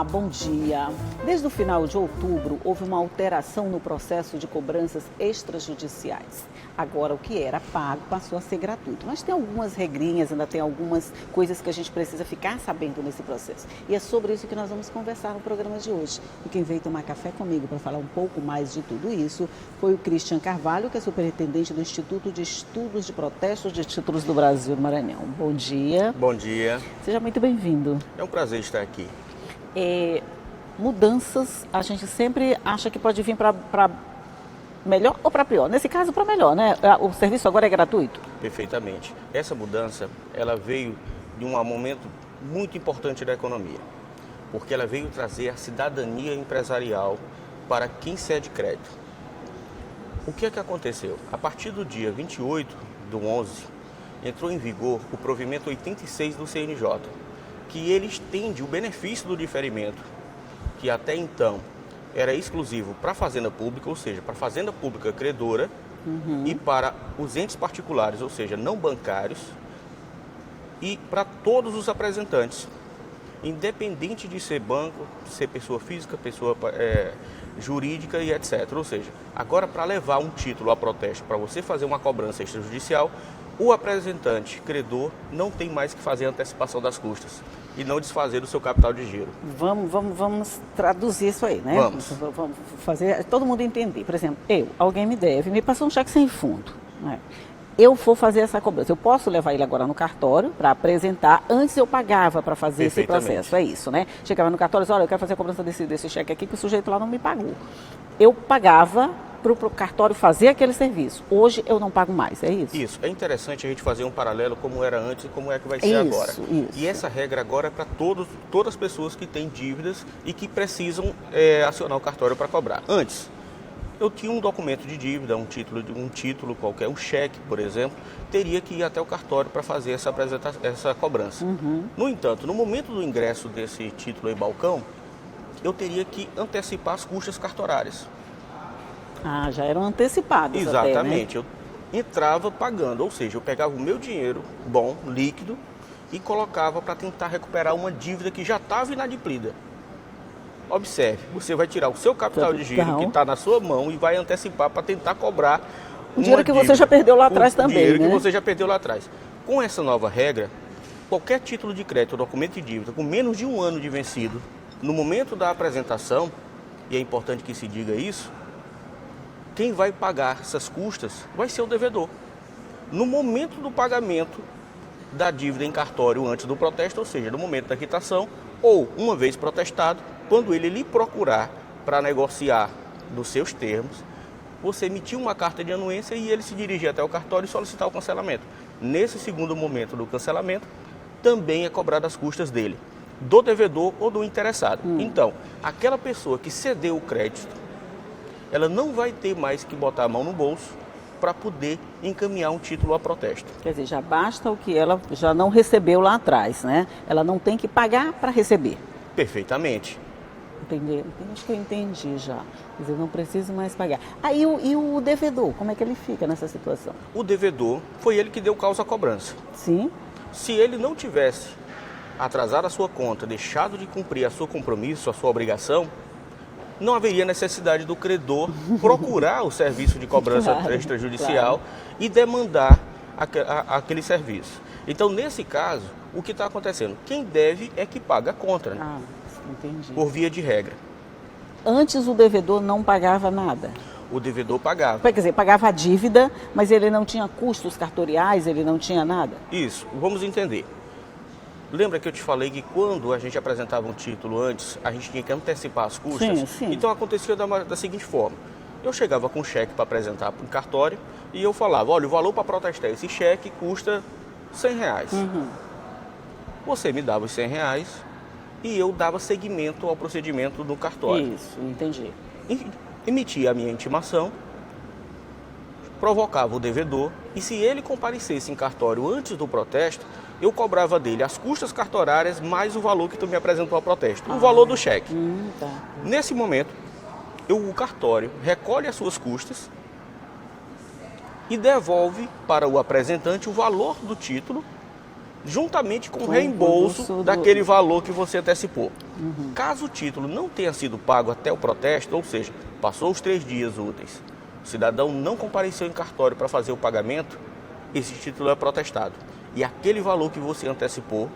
Olá, bom dia. Desde o final de outubro, houve uma alteração no processo de cobranças extrajudiciais. Agora, o que era pago passou a ser gratuito. Mas tem algumas regrinhas, ainda tem algumas coisas que a gente precisa ficar sabendo nesse processo. E é sobre isso que nós vamos conversar no programa de hoje. E quem veio tomar café comigo para falar um pouco mais de tudo isso foi o Christian Carvalho, que é superintendente do Instituto de Estudos de Protestos de Títulos do Brasil, no Maranhão. Bom dia. Bom dia. Seja muito bem-vindo. É um prazer estar aqui. Mudanças, a gente sempre acha que pode vir para melhor ou para pior. Nesse caso, para melhor, né? O serviço agora é gratuito? Perfeitamente. Essa mudança, ela veio de um momento muito importante da economia, porque ela veio trazer a cidadania empresarial para quem cede crédito. O que é que aconteceu? A partir do dia 28/11, entrou em vigor o provimento 86 do CNJ, que ele estende o benefício do diferimento, que até então era exclusivo para a Fazenda Pública, ou seja, para a Fazenda Pública credora, e para os entes particulares, ou seja, não bancários, e para todos os apresentantes, independente de ser banco, ser pessoa física, pessoa jurídica e etc. Ou seja, agora para levar um título a protesto, para você fazer uma cobrança extrajudicial, o apresentante credor não tem mais que fazer a antecipação das custas e não desfazer o seu capital de giro. Vamos traduzir isso aí, né? Vamos fazer todo mundo entender. Por exemplo, alguém me deve, me passou um cheque sem fundo, né? Eu vou fazer essa cobrança. Eu posso levar ele agora no cartório para apresentar. Antes eu pagava para fazer esse processo, é isso, né? Chegava no cartório e disse, olha, eu quero fazer a cobrança desse cheque aqui que o sujeito lá não me pagou. Eu pagava para o cartório fazer aquele serviço. Hoje eu não pago mais, é isso? Isso. É interessante a gente fazer um paralelo como era antes e como é que vai ser agora. Isso. E essa regra agora é para todas as pessoas que têm dívidas e que precisam acionar o cartório para cobrar. Antes, eu tinha um documento de dívida, um título qualquer, um cheque, por exemplo, teria que ir até o cartório para fazer essa cobrança. No entanto, no momento do ingresso desse título em balcão, eu teria que antecipar as custas cartorárias. Ah, já eram antecipadas. Exatamente. Até, né? Eu entrava pagando, ou seja, eu pegava o meu dinheiro bom, líquido, e colocava para tentar recuperar uma dívida que já estava inadimplida. Observe, você vai tirar o seu capital de giro que está na sua mão e vai antecipar para tentar cobrar o dinheiro que você já perdeu lá atrás também, né? O dinheiro que você já perdeu lá atrás. Com essa nova regra, qualquer título de crédito ou documento de dívida com menos de 1 ano de vencido, no momento da apresentação, e é importante que se diga isso, quem vai pagar essas custas vai ser o devedor. No momento do pagamento da dívida em cartório antes do protesto, ou seja, no momento da quitação, ou uma vez protestado, quando ele lhe procurar para negociar dos seus termos, você emitir uma carta de anuência e ele se dirigir até o cartório e solicitar o cancelamento. Nesse segundo momento do cancelamento, também é cobrado as custas dele, do devedor ou do interessado. Então, aquela pessoa que cedeu o crédito, ela não vai ter mais que botar a mão no bolso para poder encaminhar um título a protesto. Quer dizer, já basta o que ela já não recebeu lá atrás, né? Ela não tem que pagar para receber. Perfeitamente. Entendi. Acho que eu entendi já. Quer dizer, não preciso mais pagar. Aí e o devedor, como é que ele fica nessa situação? O devedor foi ele que deu causa à cobrança. Sim. Se ele não tivesse atrasado a sua conta, deixado de cumprir a seu compromisso, a sua obrigação, não haveria necessidade do credor procurar o serviço de cobrança extrajudicial e demandar aquele serviço. Então, nesse caso, o que está acontecendo? Quem deve é que paga a conta, né? Entendi. Por via de regra. Antes o devedor não pagava nada? O devedor pagava. Quer dizer, pagava a dívida, mas ele não tinha custos cartoriais, ele não tinha nada? Isso, vamos entender. Lembra que eu te falei que quando a gente apresentava um título antes, a gente tinha que antecipar as custas? Sim. Então acontecia da seguinte forma. Eu chegava com um cheque para apresentar para o cartório e eu falava, olha, o valor para protestar esse cheque custa R$100. Você me dava os R$100 e eu dava seguimento ao procedimento do cartório. Isso, entendi. Emitia a minha intimação, provocava o devedor e se ele comparecesse em cartório antes do protesto, eu cobrava dele as custas cartorárias mais o valor que tu me apresentou ao protesto, o valor do cheque. Tá. Nesse momento, o cartório recolhe as suas custas e devolve para o apresentante o valor do título juntamente com o Com o reembolso reembolso daquele valor que você antecipou. Caso o título não tenha sido pago até o protesto, ou seja, passou os 3 dias úteis, o cidadão não compareceu em cartório para fazer o pagamento, esse título é protestado. E aquele valor que você antecipou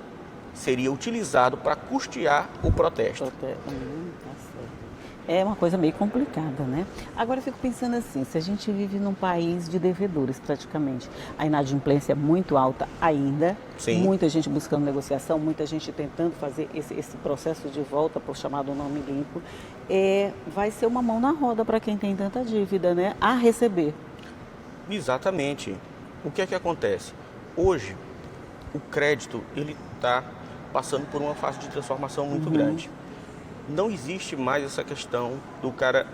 seria utilizado para custear o protesto. Tá certo. É uma coisa meio complicada, né? Agora eu fico pensando assim, se a gente vive num país de devedores praticamente, a inadimplência é muito alta ainda, Sim. Muita gente buscando negociação, muita gente tentando fazer esse processo de volta para o chamado nome limpo, vai ser uma mão na roda para quem tem tanta dívida, né? A receber. Exatamente. O que é que acontece? Hoje, o crédito ele está passando por uma fase de transformação muito grande. Não existe mais essa questão do cara,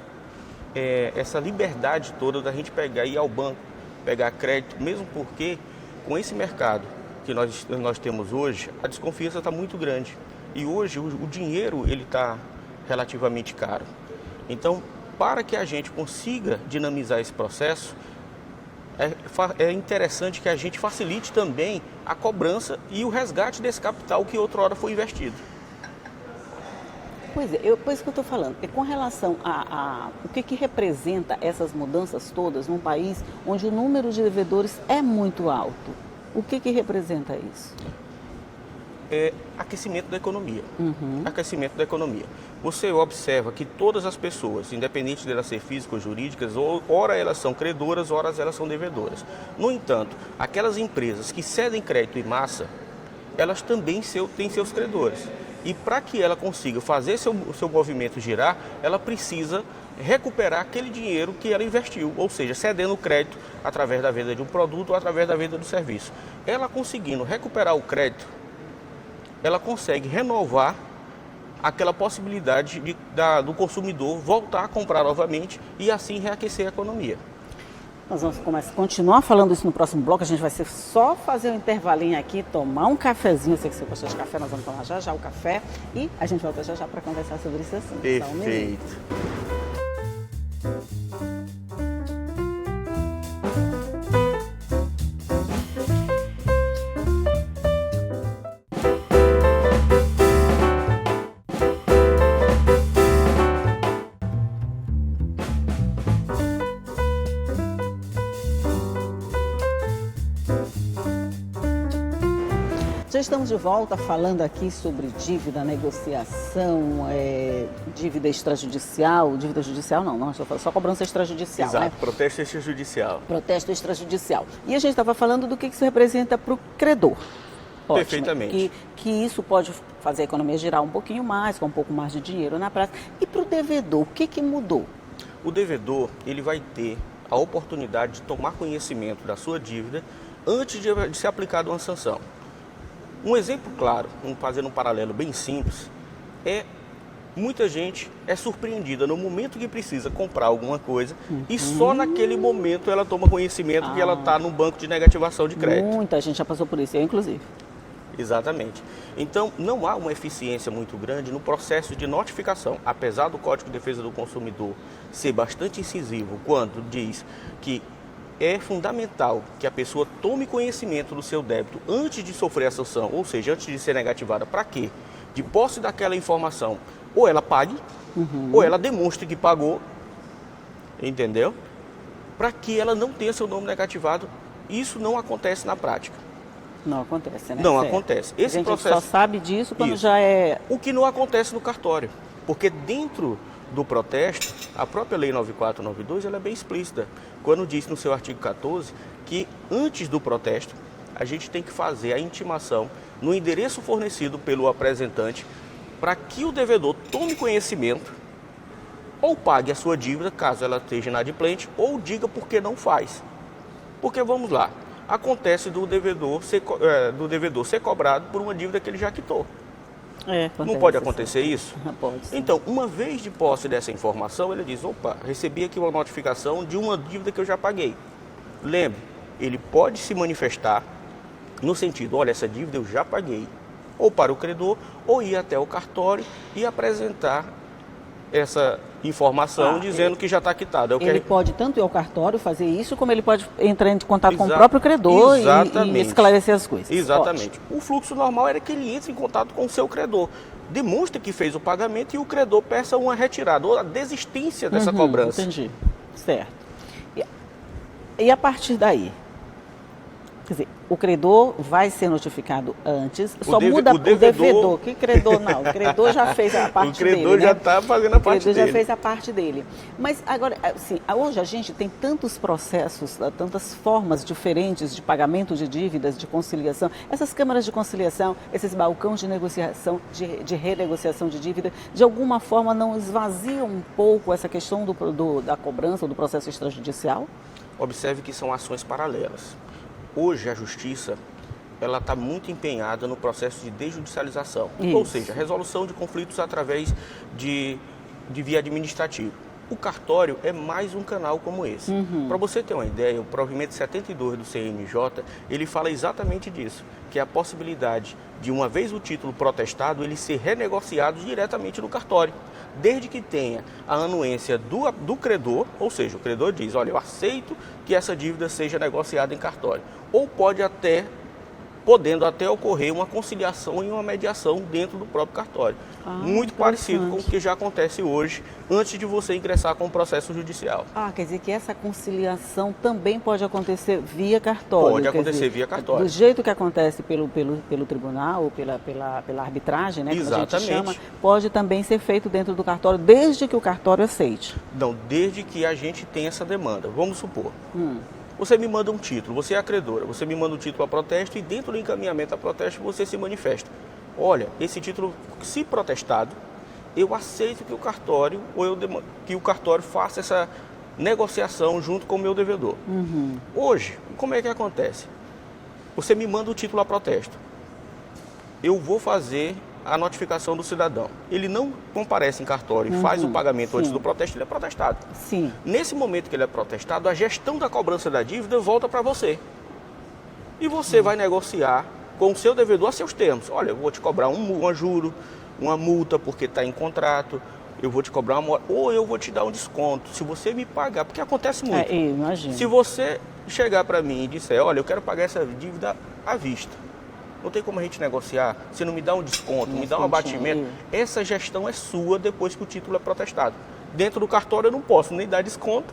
essa liberdade toda da gente pegar e ir ao banco, pegar crédito, mesmo porque com esse mercado que nós temos hoje, a desconfiança está muito grande. E hoje o dinheiro ele está relativamente caro. Então, para que a gente consiga dinamizar esse processo, é interessante que a gente facilite também a cobrança e o resgate desse capital que outrora foi investido. Pois é, por isso que eu estou falando, com relação a o que representa essas mudanças todas num país onde o número de devedores é muito alto. O que representa isso? É aquecimento da economia. Aquecimento da economia. Você observa que todas as pessoas, independente de elas ser físicas ou jurídicas, ora elas são credoras, ora elas são devedoras. No entanto, aquelas empresas que cedem crédito em massa, elas também têm seus credores. E para que ela consiga fazer o seu movimento girar, ela precisa recuperar aquele dinheiro que ela investiu, ou seja, cedendo o crédito através da venda de um produto ou através da venda do serviço. Ela conseguindo recuperar o crédito, ela consegue renovar aquela possibilidade do consumidor voltar a comprar novamente e assim reaquecer a economia. Nós vamos continuar falando isso no próximo bloco. A gente vai só fazer um intervalinho aqui, tomar um cafezinho. Eu sei que você gosta de café, nós vamos tomar já já o café e a gente volta já já para conversar sobre esse assunto. Perfeito. Já estamos de volta falando aqui sobre dívida, negociação, dívida extrajudicial. Dívida judicial não, estou falando só cobrança extrajudicial. Exato, né? protesto extrajudicial. Protesto extrajudicial. E a gente estava falando do que isso representa para o credor. Ótimo, Perfeitamente. Que isso pode fazer a economia girar um pouquinho mais, com um pouco mais de dinheiro na prática. E para o devedor, o que mudou? O devedor ele vai ter a oportunidade de tomar conhecimento da sua dívida antes de ser aplicada uma sanção. Um exemplo claro, fazendo um paralelo bem simples, muita gente é surpreendida no momento que precisa comprar alguma coisa e só naquele momento ela toma conhecimento que ela está no banco de negativação de crédito. Muita gente já passou por isso, eu inclusive. Exatamente. Então, não há uma eficiência muito grande no processo de notificação. Apesar do Código de Defesa do Consumidor ser bastante incisivo quando diz que é fundamental que a pessoa tome conhecimento do seu débito antes de sofrer a sanção, ou seja, antes de ser negativada. Para quê? De posse daquela informação, ou ela pague, ou ela demonstre que pagou, entendeu? Para que ela não tenha seu nome negativado. Isso não acontece na prática. Não acontece, né? Não Certo. acontece. A gente só sabe disso quando Isso. já é... O que não acontece no cartório, porque dentro do protesto, a própria Lei 9492 ela é bem explícita, quando diz no seu artigo 14 que antes do protesto a gente tem que fazer a intimação no endereço fornecido pelo apresentante para que o devedor tome conhecimento ou pague a sua dívida, caso ela esteja inadimplente, ou diga por que não faz. Porque vamos lá, acontece do devedor ser cobrado por uma dívida que ele já quitou. Não pode acontecer isso? Pode, sim. Então, uma vez de posse dessa informação, ele diz, opa, recebi aqui uma notificação de uma dívida que eu já paguei. Lembre, ele pode se manifestar no sentido, olha, essa dívida eu já paguei, ou para o credor, ou ir até o cartório e apresentar informação dizendo que já está quitado. Ele pode tanto ir ao cartório fazer isso, como ele pode entrar em contato com o próprio credor e esclarecer as coisas. Exatamente. O fluxo normal era que ele entre em contato com o seu credor. Demonstra que fez o pagamento e o credor peça uma retirada ou a desistência dessa cobrança. Entendi. Certo. E a partir daí? Quer dizer, o credor vai ser notificado antes, muda o devedor. Que credor não? O credor já fez a parte dele. O credor já está fazendo a parte dele. O credor já fez a parte dele. Mas agora, assim, hoje a gente tem tantos processos, tantas formas diferentes de pagamento de dívidas, de conciliação. Essas câmaras de conciliação, esses balcões de negociação, de renegociação de dívida, de alguma forma não esvaziam um pouco essa questão da cobrança ou do processo extrajudicial? Observe que são ações paralelas. Hoje a justiça ela está muito empenhada no processo de desjudicialização, ou seja, resolução de conflitos através de via administrativa. O cartório é mais um canal como esse. Para você ter uma ideia, o provimento 72 do CNJ, ele fala exatamente disso, que é a possibilidade de, uma vez o título protestado, ele ser renegociado diretamente no cartório, desde que tenha a anuência do credor, ou seja, o credor diz, olha, eu aceito que essa dívida seja negociada em cartório. Ou podendo até ocorrer uma conciliação e uma mediação dentro do próprio cartório. Muito parecido com o que já acontece hoje, antes de você ingressar com o processo judicial. Quer dizer que essa conciliação também pode acontecer via cartório? Pode acontecer via cartório. Do jeito que acontece pelo tribunal ou pela arbitragem, né, como a gente chama, pode também ser feito dentro do cartório, desde que o cartório aceite? Não, desde que a gente tenha essa demanda. Vamos supor. Você me manda um título, você é a credora, você me manda um título a protesto e dentro do encaminhamento a protesto você se manifesta. Olha, esse título, se protestado, eu aceito que o cartório faça essa negociação junto com o meu devedor. Hoje, como é que acontece? Você me manda o título a protesto. Eu vou fazer a notificação do cidadão. Ele não comparece em cartório e faz o pagamento antes do protesto, ele é protestado. Sim. Nesse momento que ele é protestado, a gestão da cobrança da dívida volta para você. E você vai negociar com o seu devedor a seus termos. Olha, eu vou te cobrar um juro, uma multa porque está em contrato, eu vou te cobrar ou eu vou te dar um desconto, se você me pagar, porque acontece muito. Imagino. Se você chegar para mim e disser, olha, eu quero pagar essa dívida à vista, não tem como a gente negociar, você não me dá um desconto, me dá um abatimento, essa gestão é sua depois que o título é protestado. Dentro do cartório eu não posso nem dar desconto,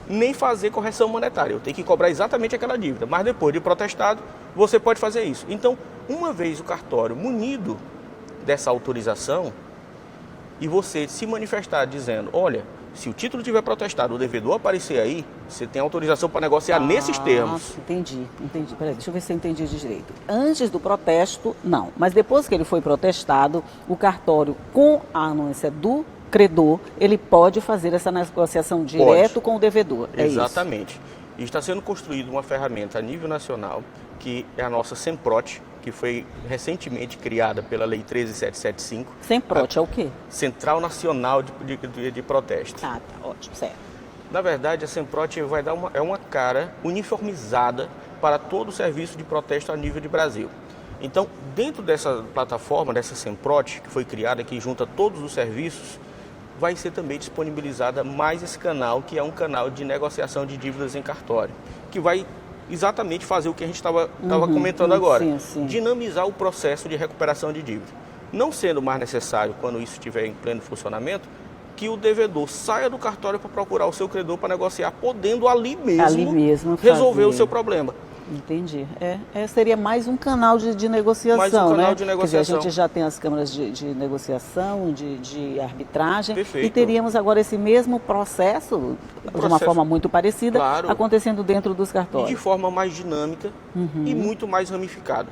nem fazer correção monetária, eu tenho que cobrar exatamente aquela dívida, mas depois de protestado, você pode fazer isso. Então, uma vez o cartório munido dessa autorização, e você se manifestar dizendo, olha, se o título tiver protestado, o devedor aparecer aí, você tem autorização para negociar nesses termos. Entendi. Peraí, deixa eu ver se eu entendi de direito. Antes do protesto, não. Mas depois que ele foi protestado, o cartório, com a anúncia do credor, ele pode fazer essa negociação direto com o devedor. Exatamente. E está sendo construída uma ferramenta a nível nacional, que é a nossa SEMPROT, que foi recentemente criada pela Lei 13.775. SEMPROT é o quê? Central Nacional de Protesto. Tá, ótimo, certo. Na verdade, a SEMPROT vai dar uma cara uniformizada para todo o serviço de protesto a nível de Brasil. Então, dentro dessa plataforma, dessa SEMPROT, que foi criada, que junta todos os serviços, vai ser também disponibilizada mais esse canal, que é um canal de negociação de dívidas em cartório, que vai exatamente fazer o que a gente estava comentando agora, dinamizar o processo de recuperação de dívida. Não sendo mais necessário, quando isso estiver em pleno funcionamento, que o devedor saia do cartório para procurar o seu credor para negociar, podendo ali mesmo resolver o seu problema. Entendi. Seria mais um canal de negociação, mais um canal de Quer negociação. dizer, a gente já tem as câmaras de negociação, de arbitragem. Perfeito. E teríamos agora esse mesmo processo, de uma forma muito parecida, acontecendo dentro dos cartórios. E de forma mais dinâmica e muito mais ramificada.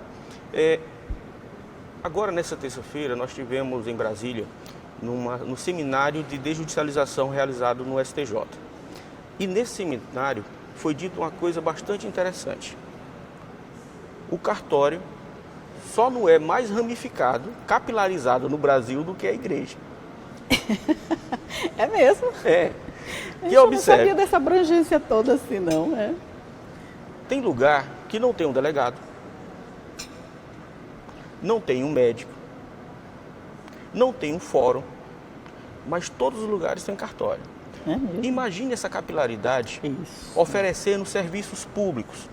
Agora, nessa terça-feira, nós tivemos em Brasília, no seminário de desjudicialização realizado no STJ. E nesse seminário foi dito uma coisa bastante interessante. O cartório só não é mais ramificado, capilarizado no Brasil do que a igreja. É mesmo? Eu não sabia dessa abrangência toda assim, não. Tem lugar que não tem um delegado, não tem um médico, não tem um fórum, mas todos os lugares têm cartório. É mesmo? Imagine essa capilaridade Isso. oferecendo serviços públicos.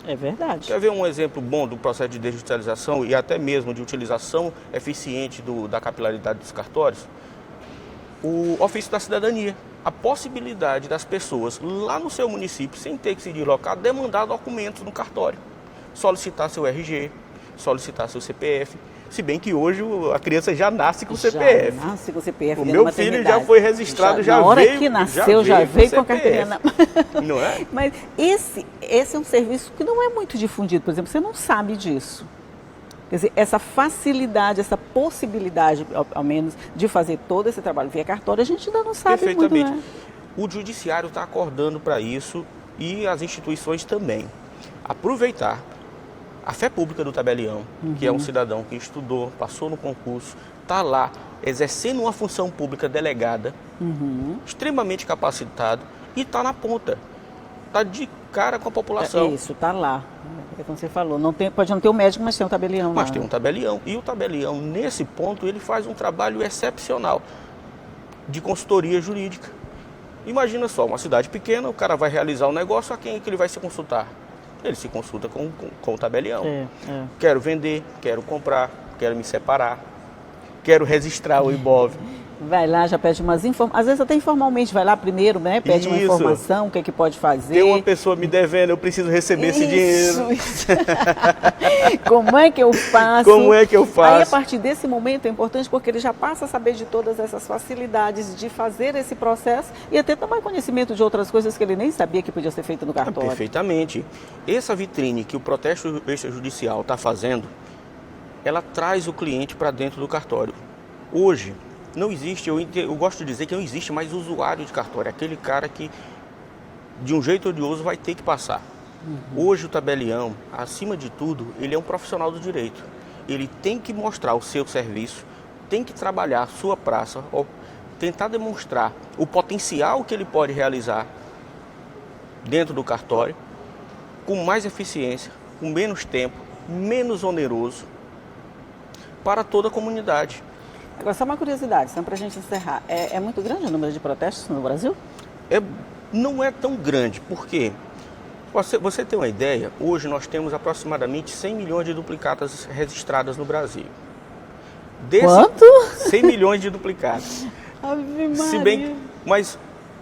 É verdade. Quer ver um exemplo bom do processo de digitalização e até mesmo de utilização eficiente da capilaridade dos cartórios? O Ofício da Cidadania. A possibilidade das pessoas lá no seu município, sem ter que se deslocar, demandar documentos no cartório. Solicitar seu RG, solicitar seu CPF. Se bem que hoje a criança já nasce com o CPF. Já nasce com o CPF. O meu filho já foi registrado, já veio. Na hora que nasceu, já veio com a carteirinha na mão. Não é? Mas esse é um serviço que não é muito difundido. Por exemplo, você não sabe disso. Quer dizer, essa facilidade, essa possibilidade, ao menos, de fazer todo esse trabalho via cartório, a gente ainda não sabe Perfeitamente. muito, né? O judiciário está acordando para isso e as instituições também. Aproveitar a fé pública do tabelião, que é um cidadão que estudou, passou no concurso, está lá exercendo uma função pública delegada, extremamente capacitado e está na ponta. Está de cara com a população. Isso, está lá. É como você falou, pode não ter o médico, mas tem um tabelião lá. Mas tem um tabelião. E o tabelião, nesse ponto, ele faz um trabalho excepcional de consultoria jurídica. Imagina só, uma cidade pequena, o cara vai realizar um negócio, a quem é que ele vai se consultar? Ele se consulta com o tabelião. Quero vender, quero comprar, quero me separar, quero registrar o imóvel. Vai lá, já pede umas informações. Às vezes até informalmente, vai lá primeiro, né? Pede uma informação, o que é que pode fazer. Tem uma pessoa me devendo, eu preciso receber esse dinheiro. Isso. Como é que eu faço? Como é que eu faço? Aí, a partir desse momento, é importante porque ele já passa a saber de todas essas facilidades de fazer esse processo e até tomar conhecimento de outras coisas que ele nem sabia que podia ser feito no cartório. Perfeitamente. Essa vitrine que o protesto extrajudicial está fazendo, ela traz o cliente para dentro do cartório. Hoje, não existe, eu gosto de dizer que não existe mais usuário de cartório, aquele cara que, de um jeito ou de outro, vai ter que passar. Hoje o tabelião, acima de tudo, ele é um profissional do direito. Ele tem que mostrar o seu serviço, tem que trabalhar a sua praça, tentar demonstrar o potencial que ele pode realizar dentro do cartório, com mais eficiência, com menos tempo, menos oneroso, para toda a comunidade. Agora, só uma curiosidade, só para a gente encerrar. É muito grande o número de protestos no Brasil? Não é tão grande, porque você tem uma ideia, hoje nós temos aproximadamente 100 milhões de duplicatas registradas no Brasil. Quanto? 100 milhões de duplicatas. Ave Maria. Se bem, mas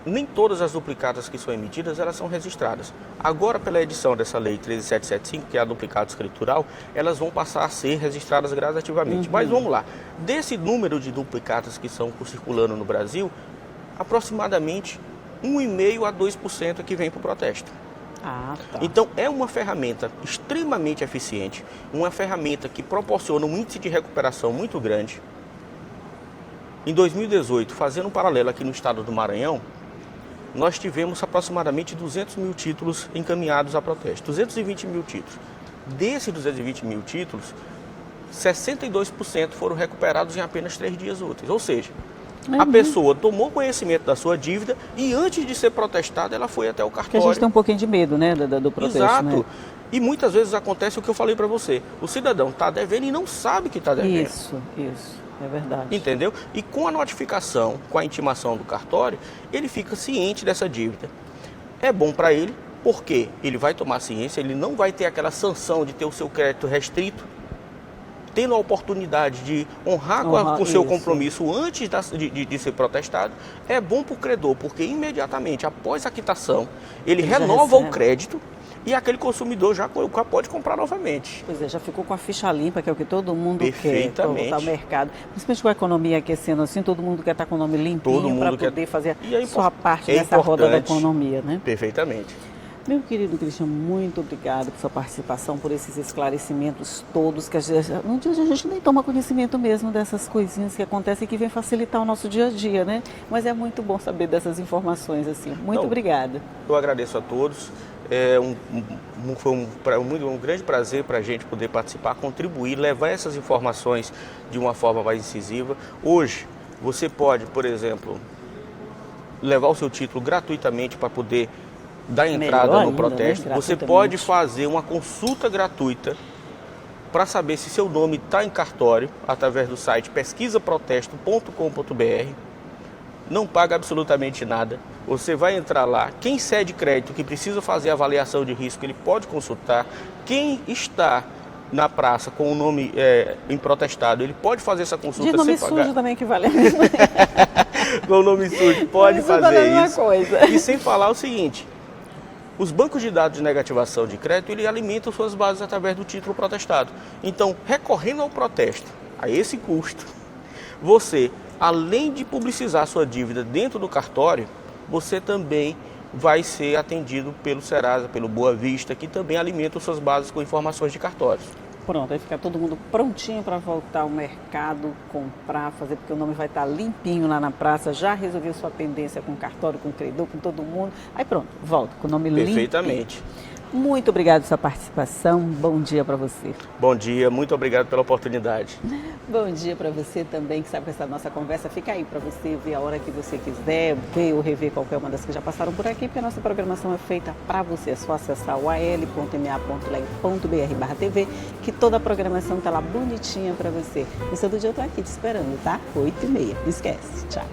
nem todas as duplicatas que são emitidas, elas são registradas. Agora, pela edição dessa lei 13775, que é a duplicata escritural, elas vão passar a ser registradas gradativamente. Mas vamos lá, desse número de duplicatas que estão circulando no Brasil, aproximadamente 1,5% a 2% é que vem para o protesto. Tá. Então, é uma ferramenta extremamente eficiente, uma ferramenta que proporciona um índice de recuperação muito grande. Em 2018, fazendo um paralelo aqui no estado do Maranhão, nós tivemos aproximadamente 200 mil títulos encaminhados a protesto, 220 mil títulos. Desses 220 mil títulos, 62% foram recuperados em apenas 3 dias úteis. Ou seja, a pessoa tomou conhecimento da sua dívida e antes de ser protestada, ela foi até o cartório. Porque a gente tem um pouquinho de medo, né, do protesto. Exato. Né? E muitas vezes acontece o que eu falei para você. O cidadão está devendo e não sabe que está devendo. Isso. É verdade. Entendeu? E com a notificação, com a intimação do cartório, ele fica ciente dessa dívida. É bom para ele, porque ele vai tomar ciência, ele não vai ter aquela sanção de ter o seu crédito restrito, tendo a oportunidade de honrar com o seu compromisso antes de ser protestado. É bom para o credor, porque imediatamente após a quitação, ele renova o crédito e aquele consumidor já pode comprar novamente. Pois é, já ficou com a ficha limpa, que é o que todo mundo quer, para voltar ao mercado. Principalmente com a economia aquecendo assim, todo mundo quer estar com o nome limpinho para poder fazer a sua parte nessa roda da economia, né? Perfeitamente. Meu querido Cristian, muito obrigado por sua participação, por esses esclarecimentos todos, que no dia a gente nem toma conhecimento mesmo dessas coisinhas que acontecem e que vem facilitar o nosso dia a dia, né? Mas é muito bom saber dessas informações, assim. Muito obrigada. Eu agradeço a todos. Foi um grande prazer para a gente poder participar, contribuir, levar essas informações de uma forma mais incisiva. Hoje, você pode, por exemplo, levar o seu título gratuitamente para poder dar entrada no protesto. Você pode fazer uma consulta gratuita para saber se seu nome está em cartório, através do site pesquisaprotesto.com.br. Não paga absolutamente nada. Você vai entrar lá. Quem cede crédito, que precisa fazer avaliação de risco, ele pode consultar. Quem está na praça com o nome improtestado, ele pode fazer essa consulta De nome sem pagar. sujo também que vale a mesma. Com o nome sujo, pode Isso vale a fazer mesma isso. coisa. E sem falar o seguinte, os bancos de dados de negativação de crédito, ele alimentam suas bases através do título protestado. Então, recorrendo ao protesto, a esse custo, você, além de publicizar sua dívida dentro do cartório, você também vai ser atendido pelo Serasa, pelo Boa Vista, que também alimenta suas bases com informações de cartórios. Pronto, aí fica todo mundo prontinho para voltar ao mercado, comprar, fazer, porque o nome vai estar limpinho lá na praça, já resolveu sua pendência com o cartório, com o credor, com todo mundo. Aí pronto, volta com o nome limpinho. Perfeitamente. Muito obrigado pela sua participação, bom dia para você. Bom dia, muito obrigado pela oportunidade. Bom dia para você também, que sabe que essa nossa conversa fica aí para você ver a hora que você quiser, ver ou rever qualquer uma das que já passaram por aqui, porque a nossa programação é feita para você. É só acessar o al.ma.leg.br/tv, que toda a programação está lá bonitinha para você. No seu dia eu estou aqui te esperando, tá? 8h30. Não esquece. Tchau.